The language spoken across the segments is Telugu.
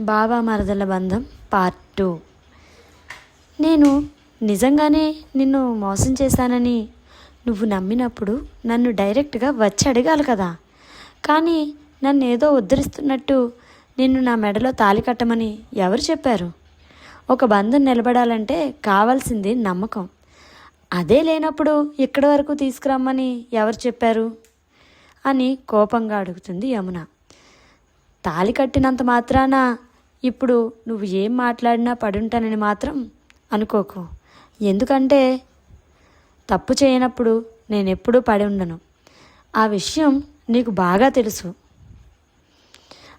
బావ మరదల బంధం పార్ట్ 2. నేను నిజంగానే నిన్ను మోసం చేశానని నువ్వు నమ్మినప్పుడు నన్ను డైరెక్ట్గా వచ్చి అడగాలి కదా. కానీ నన్ను ఏదో ఉద్ధరిస్తున్నట్టు నిన్ను నా మెడలో తాళి కట్టమని ఎవరు చెప్పారు? ఒక బంధం నిలబడాలంటే కావాల్సింది నమ్మకం. అదే లేనప్పుడు ఇక్కడి వరకు తీసుకురమ్మని ఎవరు చెప్పారు అని కోపంగా అడుగుతుంది యమున. తాళి కట్టినంత మాత్రాన ఇప్పుడు నువ్వు ఏం మాట్లాడినా పడుంటానని మాత్రం అనుకోకు. ఎందుకంటే తప్పు చేయనప్పుడు నేనెప్పుడూ పడి ఉండను. ఆ విషయం నీకు బాగా తెలుసు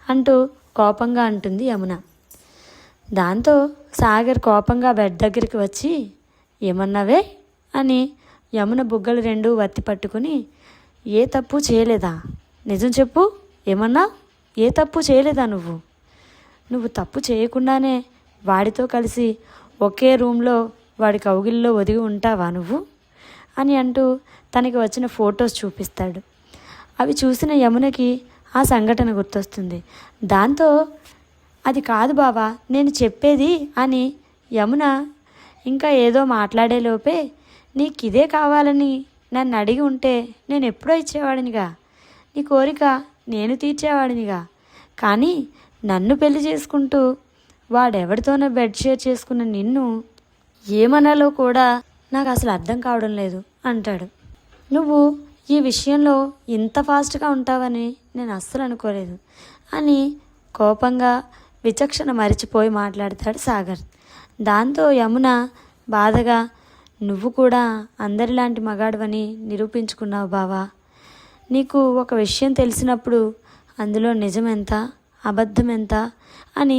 అంటూ కోపంగా అంటుంది యమున. దాంతో సాగర్ కోపంగా బెడ్ దగ్గరికి వచ్చి ఏమన్నావే అని యమున బుగ్గలు రెండు వత్తి పట్టుకుని, ఏ తప్పు చేయలేదా? నిజం చెప్పు, ఏమన్నా? ఏ తప్పు చేయలేదా? నువ్వు తప్పు చేయకుండానే వాడితో కలిసి ఒకే రూమ్లో వాడి కౌగిల్లో ఒదిగి ఉంటావా నువ్వు అని అంటూ తనకి వచ్చిన ఫొటోస్ చూపిస్తాడు. అవి చూసిన యమునకి ఆ సంఘటన గుర్తొస్తుంది. దాంతో అది కాదు బావా నేను చెప్పేది అని యమున ఇంకా ఏదో మాట్లాడేలోపే, నీకు ఇదే కావాలని నన్ను అడిగి ఉంటే నేను ఎప్పుడో ఇచ్చేవాడినిగా, నీ కోరిక నేను తీర్చేవాడినిగా. కానీ నన్ను పెళ్లి చేసుకుంటూ వాడెవరితోనో బెడ్ షేర్ చేసుకున్న నిన్ను ఏమనాలో కూడా నాకు అసలు అర్థం కావడం లేదు అంటాడు. నువ్వు ఈ విషయంలో ఇంత ఫాస్ట్గా ఉంటావని నేను అస్సలు అనుకోలేదు అని కోపంగా విచక్షణ మరిచిపోయి మాట్లాడతాడు సాగర్. దాంతో యమున బాధగా, నువ్వు కూడా అందరిలాంటి మగాడివని నిరూపించుకున్నావు బావా. నీకు ఒక విషయం తెలిసినప్పుడు అందులో నిజం ఎంత అబద్ధం ఎంత అని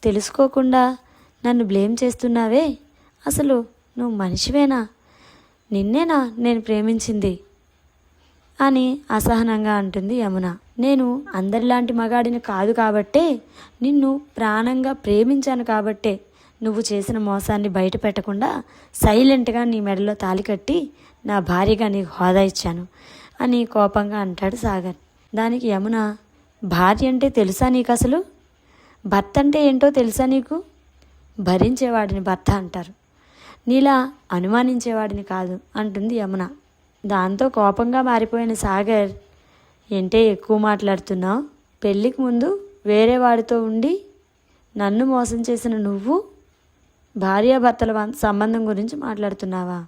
తెలుసుకోకుండా నన్ను బ్లేమ్ చేస్తున్నావే. అసలు నువ్వు మనిషివేనా? నిన్నేనా నేను ప్రేమించింది అని అసహనంగా అంటుంది యమున. నేను అందరిలాంటి మగాడిని కాదు కాబట్టే, నిన్ను ప్రాణంగా ప్రేమించాను కాబట్టే నువ్వు చేసిన మోసాన్ని బయట పెట్టకుండా సైలెంట్గా నీ మెడలో తాళి కట్టి నా భార్యగా నీకు హోదా ఇచ్చాను అని కోపంగా అంటాడు సాగర్. దానికి యమున, భార్య అంటే తెలుసా నీకు? అసలు భర్త అంటే ఏంటో తెలుసా నీకు? భరించేవాడిని భర్త అంటారు, నీలా అనుమానించేవాడిని కాదు అంటుంది యమున. దాంతో కోపంగా మారిపోయిన సాగర్, ఏంటే ఎక్కువ మాట్లాడుతున్నావు? పెళ్ళికి ముందు వేరే వాడితో ఉండి నన్ను మోసం చేసిన నువ్వు భార్యాభర్తల సంబంధం గురించి మాట్లాడుతున్నావా?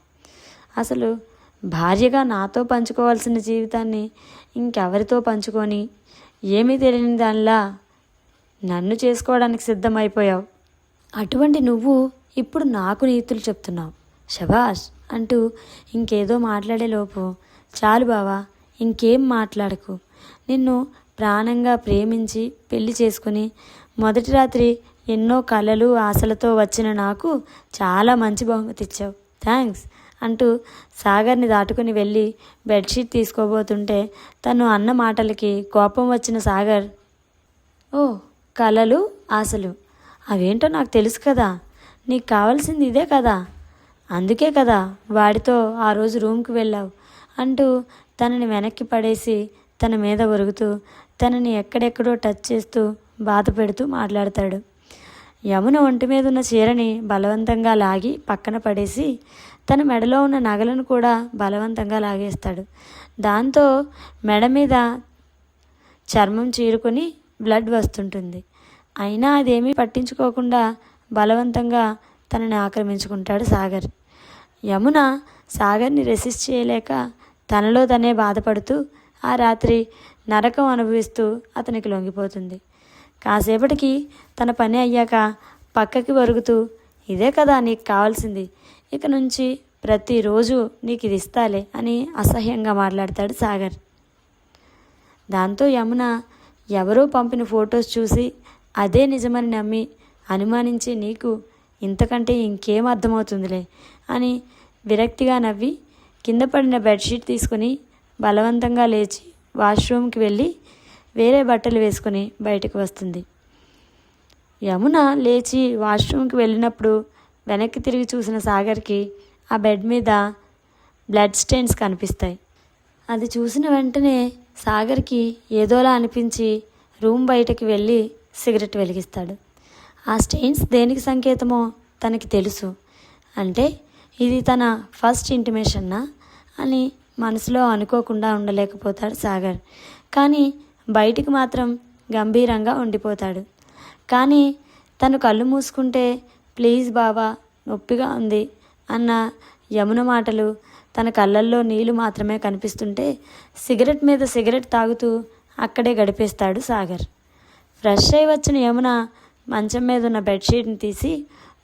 అసలు భార్యగా నాతో పంచుకోవాల్సిన జీవితాన్ని ఇంకెవరితో పంచుకొని ఏమీ తెలియని దానిలా నన్ను చేసుకోవడానికి సిద్ధమైపోయావు. అటువంటి నువ్వు ఇప్పుడు నాకు నీతులు చెప్తున్నావు. శభాష్ అంటూ ఇంకేదో మాట్లాడేలోపు, చాలు బావా ఇంకేం మాట్లాడకు. నిన్ను ప్రాణంగా ప్రేమించి పెళ్లి చేసుకుని మొదటి రాత్రి ఎన్నో కలలు ఆశలతో వచ్చిన నాకు చాలా మంచి బహుమతి ఇచ్చావు, థ్యాంక్స్ అంటూ సాగర్ని దాటుకుని వెళ్ళి బెడ్షీట్ తీసుకోబోతుంటే తను అన్న మాటలకి కోపం వచ్చిన సాగర్, ఓ కలలు ఆశలు అవేంటో నాకు తెలుసు కదా, నీకు కావాల్సింది ఇదే కదా, అందుకే కదా వాడితో ఆ రోజు రూమ్కి వెళ్ళావు అంటూ తనని వెనక్కి పడేసి తన మీద ఒరుగుతూ తనని ఎక్కడెక్కడో టచ్ చేస్తూ బాధ పెడుతూ మాట్లాడతాడు. యమున ఒంటి మీద ఉన్న చీరని బలవంతంగా లాగి పక్కన పడేసి తన మెడలో ఉన్న నగలను కూడా బలవంతంగా లాగేస్తాడు. దాంతో మెడ మీద చర్మం చీరుకొని బ్లడ్ వస్తుంటుంది. అయినా అదేమీ పట్టించుకోకుండా బలవంతంగా తనని ఆక్రమించుకుంటాడు సాగర్. యమున సాగర్ని రెసిస్ట్ చేయలేక తనలో తనే బాధపడుతూ ఆ రాత్రి నరకం అనుభవిస్తూ అతనికి లొంగిపోతుంది. కాసేపటికి తన పని అయ్యాక పక్కకి వరుగుతూ, ఇదే కదా నీకు కావాల్సింది, ఇక నుంచి ప్రతిరోజు నీకు ఇది ఇస్తాలే అని అసహ్యంగా మాట్లాడతాడు సాగర్. దాంతో యమున ఎవరో పంపిన ఫొటోస్ చూసి అదే నిజమని నమ్మి అనుమానించే నీకు ఇంతకంటే ఇంకేం అర్థమవుతుందిలే అని విరక్తిగా నవ్వి కింద పడిన బెడ్షీట్ తీసుకుని బలవంతంగా లేచి వాష్రూమ్కి వెళ్ళి వేరే బట్టలు వేసుకొని బయటకు వస్తుంది. యమున లేచి వాష్రూమ్కి వెళ్ళినప్పుడు వెనక్కి తిరిగి చూసిన సాగర్కి ఆ బెడ్ మీద బ్లడ్ స్టెయిన్స్ కనిపిస్తాయి. అది చూసిన వెంటనే సాగర్కి ఏదోలా అనిపించి రూమ్ బయటకి వెళ్ళి సిగరెట్ వెలిగిస్తాడు. ఆ స్టెయిన్స్ దేనికి సంకేతమో తనకి తెలుసు. అంటే ఇది తన ఫస్ట్ ఇంటిమేషన్నా అని మనసులో అనుకోకుండా ఉండలేకపోతాడు సాగర్. కానీ బయటికి మాత్రం గంభీరంగా ఉండిపోతాడు. కానీ తను కళ్ళు మూసుకుంటే ప్లీజ్ బావా నొప్పిగా ఉంది అన్న యమున మాటలు తన కళ్ళల్లో నీళ్లు మాత్రమే కనిపిస్తుంటే సిగరెట్ మీద సిగరెట్ తాగుతూ అక్కడే గడిపేస్తాడు సాగర్. ఫ్రెష్ అయి వచ్చిన యమున మంచం మీద ఉన్న బెడ్షీట్ని తీసి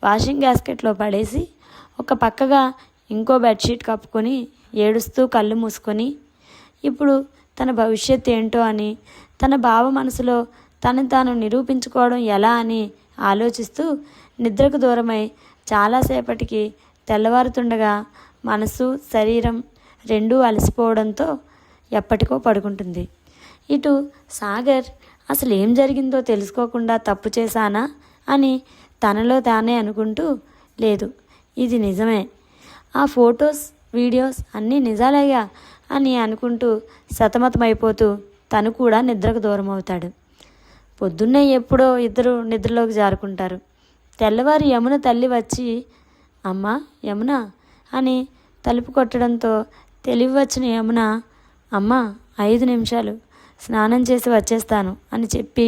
వాషింగ్ గ్యాస్కెట్లో పడేసి ఒక పక్కగా ఇంకో బెడ్షీట్ కప్పుకొని ఏడుస్తూ కళ్ళు మూసుకొని ఇప్పుడు తన భవిష్యత్తు ఏంటో అని తన బావ మనసులో తనని తాను నిరూపించుకోవడం ఎలా అని ఆలోచిస్తూ నిద్రకు దూరమై చాలాసేపటికి తెల్లవారుతుండగా మనసు శరీరం రెండూ అలసిపోవడంతో ఎప్పటికో పడుకుంటుంది. ఇటు సాగర్ అసలు ఏం జరిగిందో తెలుసుకోకుండా తప్పు చేశానా అని తనలో తానే అనుకుంటూ లేదు ఇది నిజమే, ఆ ఫొటోస్ వీడియోస్ అన్నీ నిజాలయ్యా అని అనుకుంటూ సతమతమైపోతూ తను కూడా నిద్రకు దూరం అవుతాడు. పొద్దున్నే ఎప్పుడో ఇద్దరు నిద్రలోకి జారుకుంటారు. తెల్లవారి యమున తల్లి వచ్చి అమ్మా యమున అని తలుపు కొట్టడంతో తెలివి వచ్చిన యమున అమ్మ 5 నిమిషాలు స్నానం చేసి వచ్చేస్తాను అని చెప్పి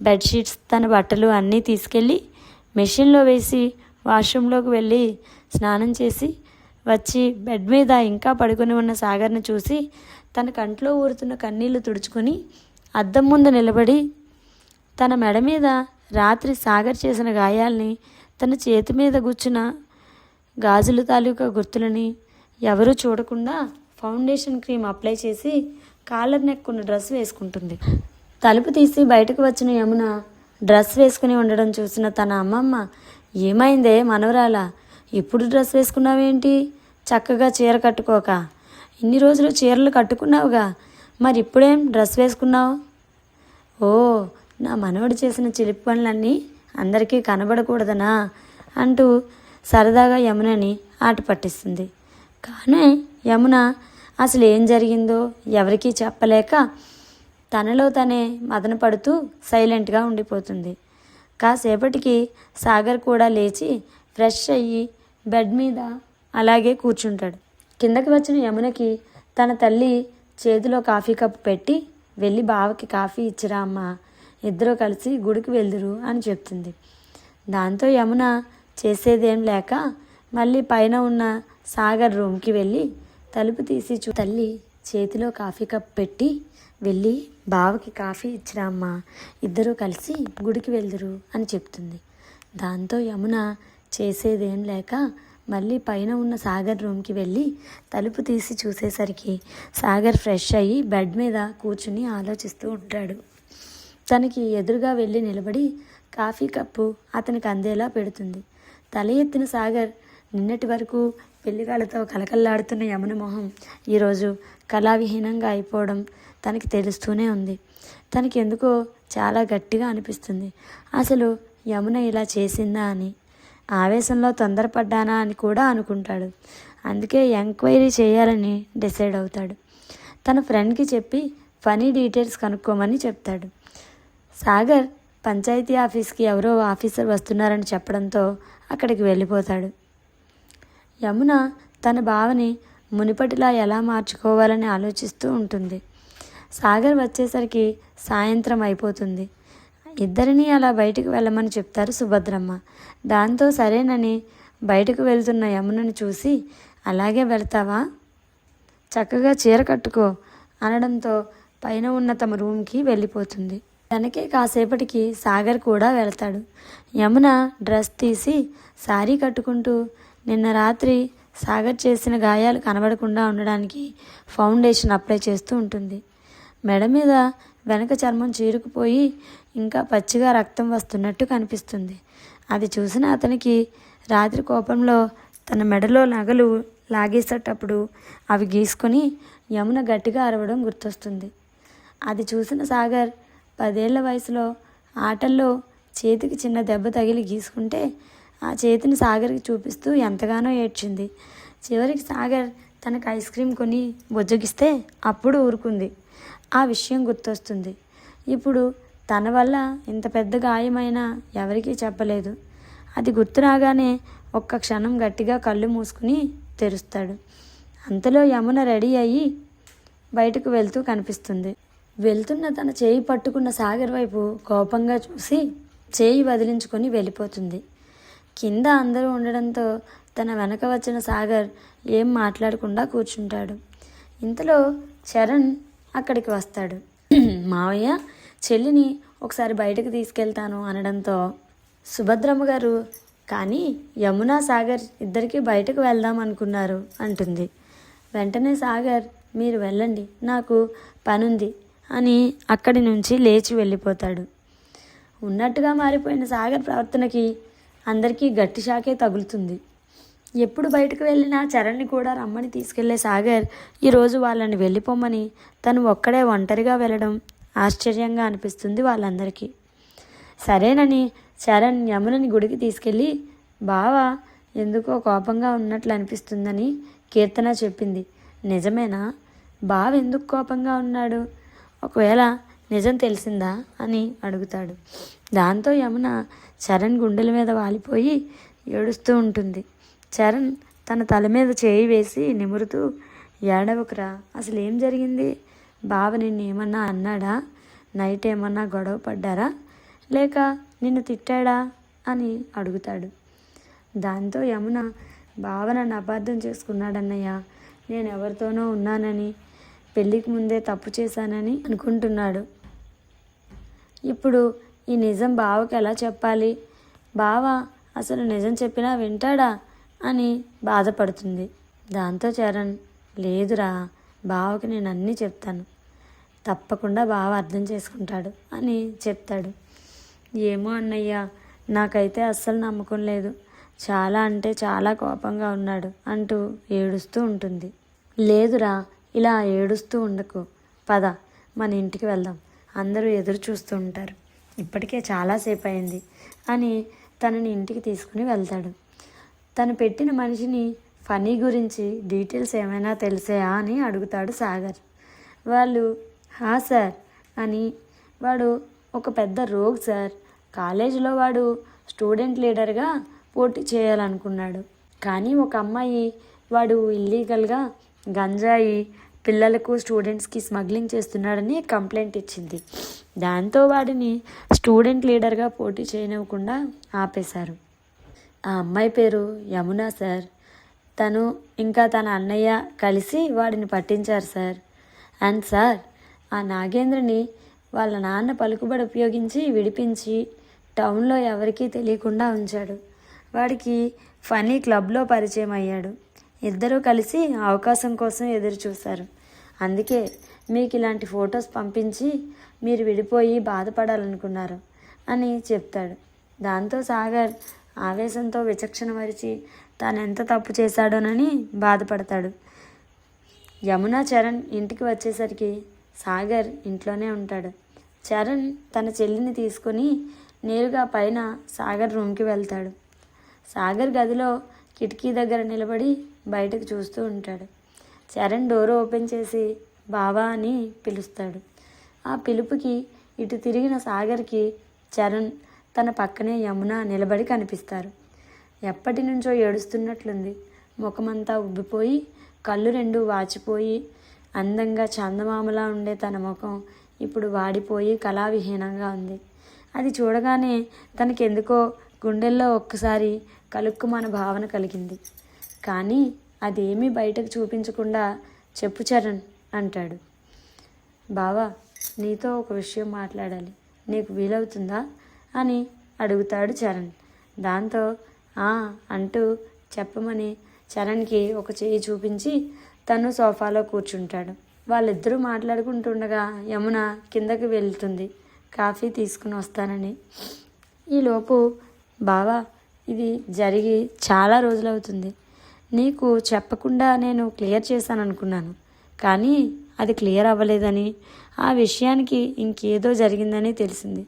బెడ్షీట్స్ తన బట్టలు అన్నీ తీసుకెళ్ళి మెషిన్లో వేసి వాష్రూమ్లోకి వెళ్ళి స్నానం చేసి వచ్చి బెడ్ మీద ఇంకా పడుకొని ఉన్న సాగర్ని చూసి తన కంట్లో ఊరుతున్న కన్నీళ్లు తుడుచుకొని అద్దం ముందు నిలబడి తన మెడ మీద రాత్రి సాగర్ చేసిన గాయాల్ని తన చేతి మీద గుచ్చిన గాజుల తాలూకా గుర్తులని ఎవరూ చూడకుండా ఫౌండేషన్ క్రీమ్ అప్లై చేసి కాలర్ నెక్కున్న డ్రెస్ వేసుకుంటుంది. తలుపు తీసి బయటకు వచ్చిన యమున డ్రెస్ వేసుకుని ఉండడం చూసిన తన అమ్మమ్మ ఏమైందే మనవరాలా ఇప్పుడు డ్రెస్ వేసుకున్నావేంటి, చక్కగా చీర కట్టుకోక ఇన్ని రోజులు చీరలు కట్టుకున్నావుగా మరి ఇప్పుడేం డ్రెస్ వేసుకున్నావు? ఓ నా మనవడు చేసిన చిలిపి పనులన్నీ అందరికీ కనబడకూడదనా అంటూ సరదాగా యమునని ఆట పట్టిస్తుంది. కానీ యమున అసలు ఏం జరిగిందో ఎవరికీ చెప్పలేక తనలో తనే మదన పడుతూ సైలెంట్గా ఉండిపోతుంది. కాసేపటికి సాగర్ కూడా లేచి ఫ్రెష్ అయ్యి బెడ్ మీద అలాగే కూర్చుంటాడు. కిందకి వచ్చిన యమునకి తన తల్లి చేతిలో కాఫీ కప్పు పెట్టి వెళ్ళి బావకి కాఫీ ఇచ్చిరా అమ్మా, ఇద్దరూ కలిసి గుడికి వెళ్దురు అని చెప్తుంది. దాంతో యమున చేసేదేం లేక మళ్ళీ పైన ఉన్న సాగర్ రూమ్కి వెళ్ళి తలుపు తీసి తల్లి చేతిలో కాఫీ కప్ పెట్టి వెళ్ళి బావకి కాఫీ ఇచ్చిరా అమ్మా, ఇద్దరూ కలిసి గుడికి వెళ్దురు అని చెప్తుంది. దాంతో యమున చేసేదేం లేక మళ్ళీ పైన ఉన్న సాగర్ రూమ్కి వెళ్ళి తలుపు తీసి చూసేసరికి సాగర్ ఫ్రెష్ అయ్యి బెడ్ మీద కూర్చుని ఆలోచిస్తూ ఉంటాడు. తనకి ఎదురుగా వెళ్ళి నిలబడి కాఫీ కప్పు అతనికి అందేలా పెడుతుంది. తల ఎత్తిన సాగర్ నిన్నటి వరకు పెళ్లిగాళ్ళతో కలకల్లాడుతున్న యమున మొహం ఈరోజు కళావిహీనంగా అయిపోవడం తనకి తెలుస్తూనే ఉంది. తనకి ఎందుకో చాలా గట్టిగా అనిపిస్తుంది. అసలు యమున ఇలా చేసిందా అని. ఆవేశంలో తొందరపడ్డానా అని కూడా అనుకుంటాడు. అందుకే ఎంక్వైరీ చేయాలని డిసైడ్ అవుతాడు. తన ఫ్రెండ్కి చెప్పి ఫనీ డీటెయిల్స్ కనుక్కోమని చెప్తాడు. సాగర్ పంచాయతీ ఆఫీస్కి ఎవరో ఆఫీసర్ వస్తున్నారని చెప్పడంతో అక్కడికి వెళ్ళిపోతాడు. యమున తన బావని మునిపటిలా ఎలా మార్చుకోవాలని ఆలోచిస్తూ ఉంటుంది. సాగర్ వచ్చేసరికి సాయంత్రం అయిపోతుంది. ఇద్దరినీ అలా బయటకు వెళ్ళమని చెప్తారు సుభద్రమ్మ. దాంతో సరేనని బయటకు వెళ్తున్న యమునని చూసి అలాగే వెళ్తావా, చక్కగా చీర కట్టుకో అనడంతో పైన ఉన్న తమ రూమ్కి వెళ్ళిపోతుంది. తనకే కాసేపటికి సాగర్ కూడా వెళ్తాడు. యమున డ్రెస్ తీసి శారీ కట్టుకుంటూ నిన్న రాత్రి సాగర్ చేసిన గాయాలు కనబడకుండా ఉండడానికి ఫౌండేషన్ అప్లై చేస్తూ ఉంటుంది. మెడ మీద వెనక చర్మం చీరుకుపోయి ఇంకా పచ్చిగా రక్తం వస్తున్నట్టు కనిపిస్తుంది. అది చూసిన అతనికి రాత్రి కోపంలో తన మెడలో నగలు లాగేసేటప్పుడు అవి గీసుకొని యమున గట్టిగా అరవడం గుర్తొస్తుంది. అది చూసిన సాగర్ 10 ఏళ్ల వయసులో ఆటల్లో చేతికి చిన్న దెబ్బ తగిలి గీసుకుంటే ఆ చేతిని సాగర్కి చూపిస్తూ ఎంతగానో ఏడ్చింది. చివరికి సాగర్ తనకు ఐస్ క్రీమ్ కొని బుజ్జగిస్తే అప్పుడు ఊరుకుంది. ఆ విషయం గుర్తొస్తుంది. ఇప్పుడు తన వల్ల ఇంత పెద్ద గాయమైనా ఎవరికీ చెప్పలేదు. అది గుర్తు రాగానే ఒక్క క్షణం గట్టిగా కళ్ళు మూసుకుని తెరుస్తాడు. అంతలో యమున రెడీ అయ్యి బయటకు వెళ్తూ కనిపిస్తుంది. వెళ్తున్న తన చేయి పట్టుకున్న సాగర్ వైపు కోపంగా చూసి చేయి వదిలించుకొని వెళ్ళిపోతుంది. కింద అందరూ ఉండడంతో తన వెనక వచ్చిన సాగర్ ఏం మాట్లాడకుండా కూర్చుంటాడు. ఇంతలో చరణ్ అక్కడికి వస్తాడు. మావయ్య, చెల్లిని ఒకసారి బయటకు తీసుకెళ్తాను అనడంతో సుభద్రమ్మ గారు, కానీ యమున సాగర్ ఇద్దరికి బయటకు వెళ్దాం అనుకున్నారు అంటుంది. వెంటనే సాగర్, మీరు వెళ్ళండి, నాకు పనుంది అని అక్కడి నుంచి లేచి వెళ్ళిపోతాడు. ఉన్నట్టుగా మారిపోయిన సాగర్ ప్రవర్తనకి అందరికీ గట్టి షాకే తగులుతుంది. ఎప్పుడు బయటకు వెళ్ళినా చరణ్ని కూడా రమ్మని తీసుకెళ్లే సాగర్ ఈరోజు వాళ్ళని వెళ్ళిపోమని తను ఒక్కడే ఒంటరిగా వెళ్ళడం ఆశ్చర్యంగా అనిపిస్తుంది వాళ్ళందరికీ. సరేనని చరణ్ యమునని గుడికి తీసుకెళ్ళి, బావ ఎందుకో కోపంగా ఉన్నట్లు అనిపిస్తుందని కీర్తన చెప్పింది, నిజమేనా? బావ ఎందుకు కోపంగా ఉన్నాడు? ఒకవేళ నిజం తెలిసిందా అని అడుగుతాడు. దాంతో యమున చరణ్ గుండెల మీద వాలిపోయి ఏడుస్తూ ఉంటుంది. చరణ్ తన తల మీద చేయి వేసి నిమురుతూ, ఏడవకురా, అసలు ఏం జరిగింది? బావ నిన్ను ఏమన్నా అన్నాడా? నైట్ ఏమన్నా గొడవ పడ్డారా? లేక నిన్ను తిట్టాడా అని అడుగుతాడు. దాంతో యమున, బావ నన్ను అపార్థం చేసుకున్నాడన్నయ్య, నేను ఎవరితోనో ఉన్నానని, పెళ్ళికి ముందే తప్పు చేశానని అనుకుంటున్నాడు. ఇప్పుడు ఈ నిజం బావకి ఎలా చెప్పాలి? బావ అసలు నిజం చెప్పినా వింటాడా అని బాధపడుతుంది. దాంతో చరణ్, లేదురా, బావకి నేను అన్నీ చెప్తాను, తప్పకుండా బావ అర్థం చేసుకుంటాడు అని చెప్తాడు. ఏమో అన్నయ్య, నాకైతే అస్సలు నమ్మకం లేదు, చాలా అంటే చాలా కోపంగా ఉన్నాడు అంటూ ఏడుస్తూ ఉంటుంది. లేదురా, ఇలా ఏడుస్తూ ఉండకు, పద మన ఇంటికి వెళ్దాం, అందరూ ఎదురు చూస్తూ ఉంటారు, ఇప్పటికే చాలాసేపు అయింది అని తనని ఇంటికి తీసుకుని వెళ్తాడు. తను పెట్టిన మనిషిని ఫనీ గురించి డీటెయిల్స్ ఏమైనా తెలిసాయా అని అడుగుతాడు సాగర్. వాళ్ళు, హా సార్ అని, వాడు ఒక పెద్ద రోగ్ సార్, కాలేజీలో వాడు స్టూడెంట్ లీడర్గా పోటీ చేయాలనుకున్నాడు. కానీ ఒక అమ్మాయి వాడు ఇల్లీగల్గా గంజాయి పిల్లలకు స్టూడెంట్స్కి స్మగ్లింగ్ చేస్తున్నాడని కంప్లైంట్ ఇచ్చింది. దాంతో వాడిని స్టూడెంట్ లీడర్గా పోటీ చేయనివ్వకుండా ఆపేశారు. ఆ అమ్మాయి పేరు యమున సార్. తను ఇంకా తన అన్నయ్య కలిసి వాడిని పట్టించారు సార్. అండ్ సార్, ఆ నాగేంద్రని వాళ్ళ నాన్న పలుకుబడి ఉపయోగించి విడిపించి టౌన్లో ఎవరికీ తెలియకుండా ఉంచాడు. వాడికి ఫనీ క్లబ్లో పరిచయం అయ్యాడు. ఇద్దరూ కలిసి అవకాశం కోసం ఎదురు చూశారు. అందుకే మీకు ఇలాంటి ఫొటోస్ పంపించి మీరు విడిపోయి బాధపడాలనుకున్నారు అని చెప్తాడు. దాంతో సాగర్ ఆవేశంతో విచక్షణ మరిచి తాను ఎంత తప్పు చేశాడోనని బాధపడతాడు. యమున చరణ్ ఇంటికి వచ్చేసరికి సాగర్ ఇంట్లోనే ఉంటాడు. చరణ్ తన చెల్లిని తీసుకొని నేరుగా పైన సాగర్ రూమ్కి వెళ్తాడు. సాగర్ గదిలో కిటికీ దగ్గర నిలబడి బయటకు చూస్తూ ఉంటాడు. చరణ్ డోర్ ఓపెన్ చేసి బావా అని పిలుస్తాడు. ఆ పిలుపుకి ఇటు తిరిగిన సాగర్కి చరణ్ తన పక్కనే యమున నిలబడి కనిపిస్తారు. ఎప్పటి నుంచో ఏడుస్తున్నట్లుంది. ముఖమంతా ఉబ్బిపోయి కళ్ళు రెండు వాచిపోయి అందంగా చందమామలా ఉండే తన ముఖం ఇప్పుడు వాడిపోయి కళావిహీనంగా ఉంది. అది చూడగానే తనకెందుకో గుండెల్లో ఒక్కసారి కలుక్కుమన భావన కలిగింది. కానీ అదేమీ బయటకు చూపించకుండా, చెప్పు చరణ్ అంటాడు. బావా, నీతో ఒక విషయం మాట్లాడాలి, నీకు వీలవుతుందా అని అడుగుతాడు చరణ్. దాంతో అంటూ చెప్పమని చరణ్కి ఒక చేయి చూపించి తను సోఫాలో కూర్చుంటాడు. వాళ్ళిద్దరూ మాట్లాడుకుంటుండగా యమున కిందకి వెళ్తుంది కాఫీ తీసుకుని వస్తానని. ఈలోపు బావా, ఇది జరిగి చాలా రోజులవుతుంది, నీకు చెప్పకుండా నేను క్లియర్ చేశాను అనుకున్నాను, కానీ అది క్లియర్ అవ్వలేదని, ఆ విషయానికి ఇంకేదో జరిగిందని తెలిసింది.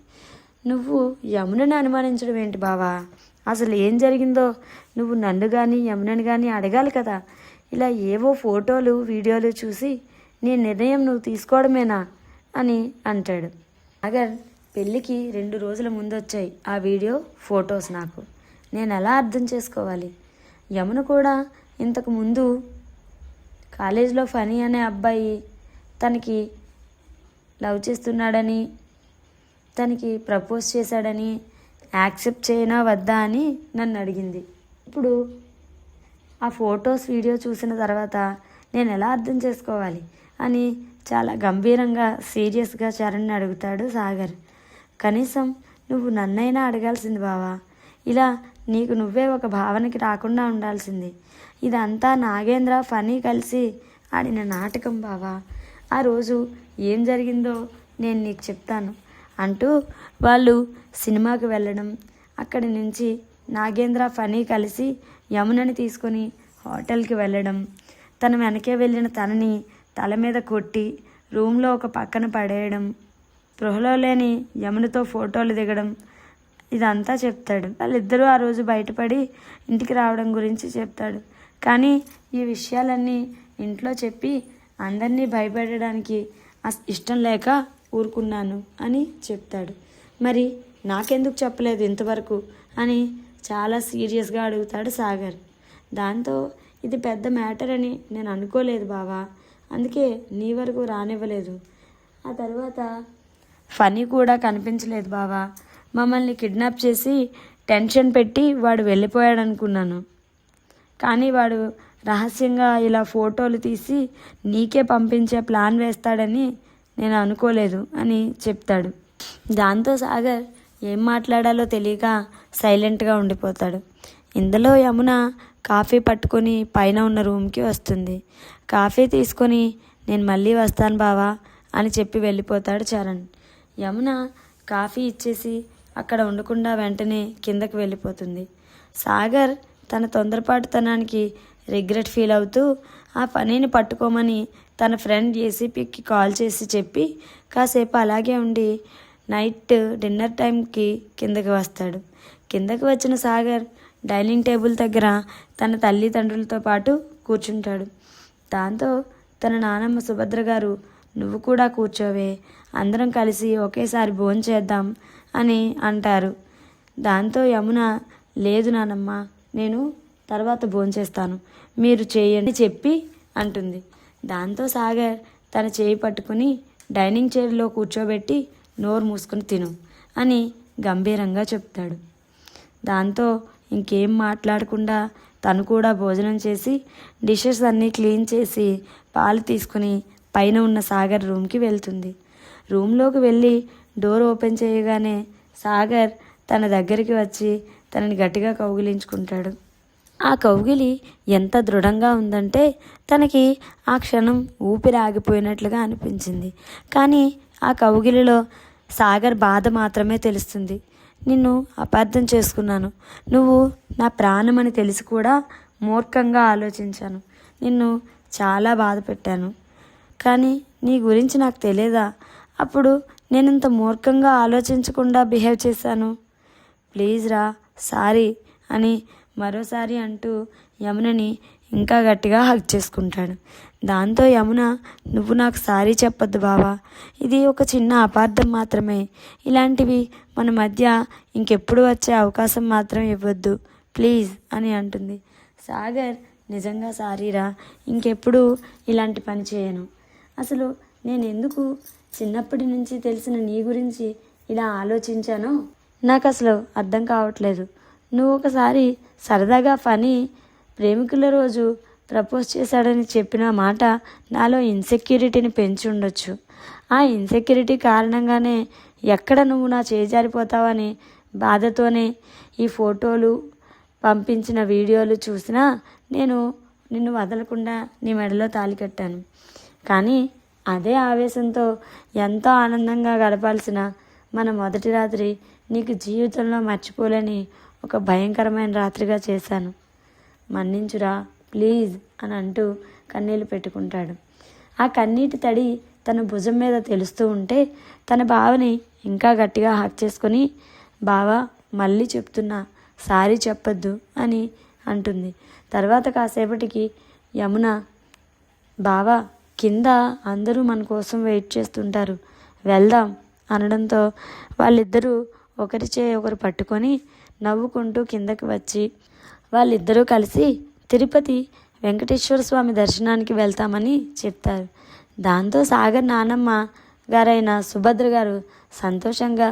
నువ్వు యమునని అనుమానించడం ఏంటి బావా? అసలు ఏం జరిగిందో నువ్వు నన్ను కానీ యమునని కానీ అడగాలి కదా. ఇలా ఏవో ఫోటోలు వీడియోలు చూసి నీ నిర్ణయం నువ్వు తీసుకోవడమేనా అని అంటాడు. సాగర్ పెళ్ళికి 2 రోజుల ముందు వచ్చాయి ఆ వీడియో ఫొటోస్. నాకు నేను ఎలా అర్థం చేసుకోవాలి? యమున కూడా ఇంతకు ముందు కాలేజీలో ఫనీ అనే అబ్బాయి తనకి లవ్ చేస్తున్నాడని, తనకి ప్రపోజ్ చేశాడని, యాక్సెప్ట్ చేయనా వద్దా అని నన్ను అడిగింది. ఇప్పుడు ఆ ఫొటోస్ వీడియో చూసిన తర్వాత నేను ఎలా అర్థం చేసుకోవాలి అని చాలా గంభీరంగా సీరియస్గా చరణ్ని అడుగుతాడు సాగర్. కనీసం నువ్వు నన్నైనా అడగాల్సింది బావా. ఇలా నీకు నువ్వే ఒక భావనకి రాకుండా ఉండాల్సింది. ఇదంతా నాగేంద్ర ఫనీ కలిసి ఆడిన నాటకం బావా. ఆ రోజు ఏం జరిగిందో నేను నీకు చెప్తాను అంటూ వాళ్ళు సినిమాకి వెళ్ళడం, అక్కడి నుంచి నాగేంద్ర ఫనీ కలిసి యమునని తీసుకొని హోటల్కి వెళ్ళడం, తన వెనకే వెళ్ళిన తనని తల మీద కొట్టి రూమ్లో ఒక పక్కన పడేయడం, స్పృహలో లేని యమునతో ఫోటోలు దిగడం, ఇదంతా చెప్తాడు. వాళ్ళిద్దరూ ఆ రోజు బయటపడి ఇంటికి రావడం గురించి చెప్తాడు. కానీ ఈ విషయాలన్నీ ఇంట్లో చెప్పి అందరినీ భయపెట్టడానికి ఇష్టం లేక ఊరుకున్నాను అని చెప్తాడు. మరి నాకెందుకు చెప్పలేదు ఇంతవరకు అని చాలా సీరియస్గా అడుగుతాడు సాగర్. దాంతో ఇది పెద్ద మ్యాటర్ అని నేను అనుకోలేదు బావా, అందుకే నీ వరకు రానివ్వలేదు. ఆ తర్వాత ఫనీ కూడా కనిపించలేదు బావా. మమ్మల్ని కిడ్నాప్ చేసి టెన్షన్ పెట్టి వాడు వెళ్ళిపోయాడు అనుకున్నాను. కానీ వాడు రహస్యంగా ఇలా ఫోటోలు తీసి నీకే పంపించే ప్లాన్ వేస్తాడని నేను అనుకోలేదు అని చెప్తాడు. దాంతో సాగర్ ఏం మాట్లాడాలో తెలియక సైలెంట్గా ఉండిపోతాడు. ఇందులో యమున కాఫీ పట్టుకొని పైన ఉన్న రూమ్కి వస్తుంది. కాఫీ తీసుకొని నేను మళ్ళీ వస్తాను బావా అని చెప్పి వెళ్ళిపోతాడు చరణ్. యమున కాఫీ ఇచ్చేసి అక్కడ ఉండకుండా వెంటనే కిందకి వెళ్ళిపోతుంది. సాగర్ తన తొందరపాటుతనానికి రిగ్రెట్ ఫీల్ అవుతూ ఆ పనిని పట్టుకోమని తన ఫ్రెండ్ ఏసీపీకి కాల్ చేసి చెప్పి కాసేపు అలాగే ఉండి నైట్ డిన్నర్ టైంకి కిందకి వస్తాడు. కిందకి వచ్చిన సాగర్ డైనింగ్ టేబుల్ దగ్గర తన తల్లిదండ్రులతో పాటు కూర్చుంటాడు. దాంతో తన నానమ్మ సుభద్ర గారు, నువ్వు కూడా కూర్చోవే, అందరం కలిసి ఒకేసారి భోంచేద్దాం అని అంటారు. దాంతో యమున, లేదు నానమ్మ, నేను తర్వాత భోంచేస్తాను, మీరు చేయండి చెప్పి అంటుంది. దాంతో సాగర్ తన చేయి పట్టుకుని డైనింగ్ చైర్లో కూర్చోబెట్టి నోరు మూసుకుని తిను అని గంభీరంగా చెప్తాడు. దాంతో ఇంకేం మాట్లాడకుండా తను కూడా భోజనం చేసి డిషెస్ అన్నీ క్లీన్ చేసి పాలు తీసుకుని పైన ఉన్న సాగర్ రూమ్కి వెళ్తుంది. రూమ్లోకి వెళ్ళి డోర్ ఓపెన్ చేయగానే సాగర్ తన దగ్గరికి వచ్చి తనని గట్టిగా కౌగిలించుకుంటాడు. ఆ కౌగిలి ఎంత దృఢంగా ఉందంటే తనకి ఆ క్షణం ఊపిరి ఆగిపోయినట్లుగా అనిపించింది. కానీ ఆ కౌగిలిలో సాగర్ బాధ మాత్రమే తెలుస్తుంది. నిన్ను అపార్థం చేసుకున్నాను, నువ్వు నా ప్రాణమని తెలిసి కూడా మూర్ఖంగా ఆలోచించాను, నిన్ను చాలా బాధ పెట్టాను. కానీ నీ గురించి నాకు తెలియదా? అప్పుడు నేను ఇంత మూర్ఖంగా ఆలోచించకుండా బిహేవ్ చేశాను. ప్లీజ్ రా, సారీ అని మరోసారి అంటూ యమునని ఇంకా గట్టిగా హగ్ చేసుకుంటాడు. దాంతో యమున, నువ్వు నాకు సారీ చెప్పొద్దు బావా, ఇది ఒక చిన్న అపార్థం మాత్రమే, ఇలాంటివి మన మధ్య ఇంకెప్పుడు వచ్చే అవకాశం మాత్రం ఇవ్వద్దు ప్లీజ్ అని అంటుంది. సాగర్, నిజంగా సారీరా, ఇంకెప్పుడు ఇలాంటి పని చేయను. అసలు నేను ఎందుకు చిన్నప్పటి నుంచి తెలిసిన నీ గురించి ఇలా ఆలోచించానో నాకు అసలు అర్థం కావట్లేదు. నువ్వు ఒకసారి సరదాగా ఫనీ ప్రేమికుల రోజు ప్రపోజ్ చేశాడని చెప్పిన మాట నాలో ఇన్సెక్యూరిటీని పెంచి ఉండొచ్చు. ఆ ఇన్సెక్యూరిటీ కారణంగానే ఎక్కడ నువ్వు నా చేజారిపోతావని బాధతోనే ఈ ఫోటోలు పంపించిన వీడియోలు చూసినా నేను నిన్ను వదలకుండా నీ మెడలో తాళి కట్టాను. కానీ అదే ఆవేశంతో ఎంతో ఆనందంగా గడపాల్సిన మన మొదటి రాత్రి నీకు జీవితంలో మర్చిపోలేని ఒక భయంకరమైన రాత్రిగా చేశాను. మన్నించురా ప్లీజ్ అని అంటూ కన్నీళ్ళు పెట్టుకుంటాడు. ఆ కన్నీటి తడి తన భుజం మీద తెలుస్తూ ఉంటే తన బావని ఇంకా గట్టిగా హక్ చేసుకొని, బావా మళ్ళీ చెప్తున్నా, సారీ చెప్పొద్దు అని అంటుంది. తర్వాత కాసేపటికి యమున, బావా కింద అందరూ మన కోసం వెయిట్ చేస్తుంటారు, వెళ్దాం అనడంతో వాళ్ళిద్దరూ ఒకరి చేయి ఒకరు పట్టుకొని నవ్వుకుంటూ కిందకి వచ్చి వాళ్ళిద్దరూ కలిసి తిరుపతి వెంకటేశ్వర స్వామి దర్శనానికి వెళ్తామని చెప్తారు. దాంతో సాగర్ నానమ్మ గారైన సుభద్ర గారు సంతోషంగా,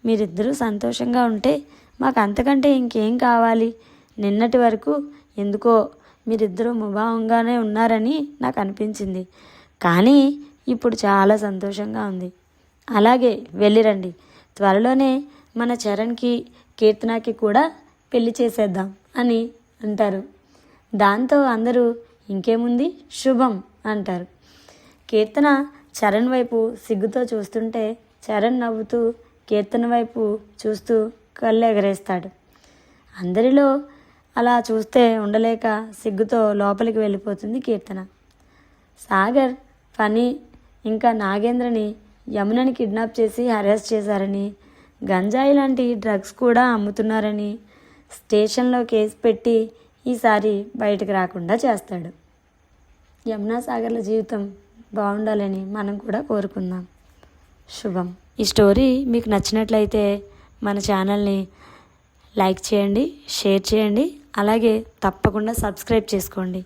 మీరిద్దరూ సంతోషంగా ఉంటే మాకు అంతకంటే ఇంకేం కావాలి, నిన్నటి వరకు ఎందుకో మీరిద్దరూ ముభావంగానే ఉన్నారని నాకు అనిపించింది, కానీ ఇప్పుడు చాలా సంతోషంగా ఉంది. అలాగే వెళ్ళిరండి, త్వరలోనే మన చరణ్కి కీర్తనకి కూడా పెళ్లి చేసేద్దాం అని అంటారు. దాంతో అందరూ ఇంకేముంది శుభం అంటారు. కీర్తన చరణ్ వైపు సిగ్గుతో చూస్తుంటే చరణ్ నవ్వుతూ కీర్తన వైపు చూస్తూ కళ్ళు ఎగరేస్తాడు. అందరిలో అలా చూస్తే ఉండలేక సిగ్గుతో లోపలికి వెళ్ళిపోతుంది కీర్తన. సాగర్, ఫణి ఇంకా నాగేంద్రని యమునని కిడ్నాప్ చేసి అరెస్ట్ చేశారని, గంజాయి లాంటి డ్రగ్స్ కూడా అమ్ముతున్నారని స్టేషన్లో కేసు పెట్టి ఈసారి బయటకు రాకుండా చేస్తాడు. యమునా సాగర్ల జీవితం బాగుండాలని మనం కూడా కోరుకుందాం. శుభం. ఈ స్టోరీ మీకు నచ్చినట్లయితే మన ఛానల్ని లైక్ చేయండి, షేర్ చేయండి, అలాగే తప్పకుండా సబ్స్క్రైబ్ చేసుకోండి.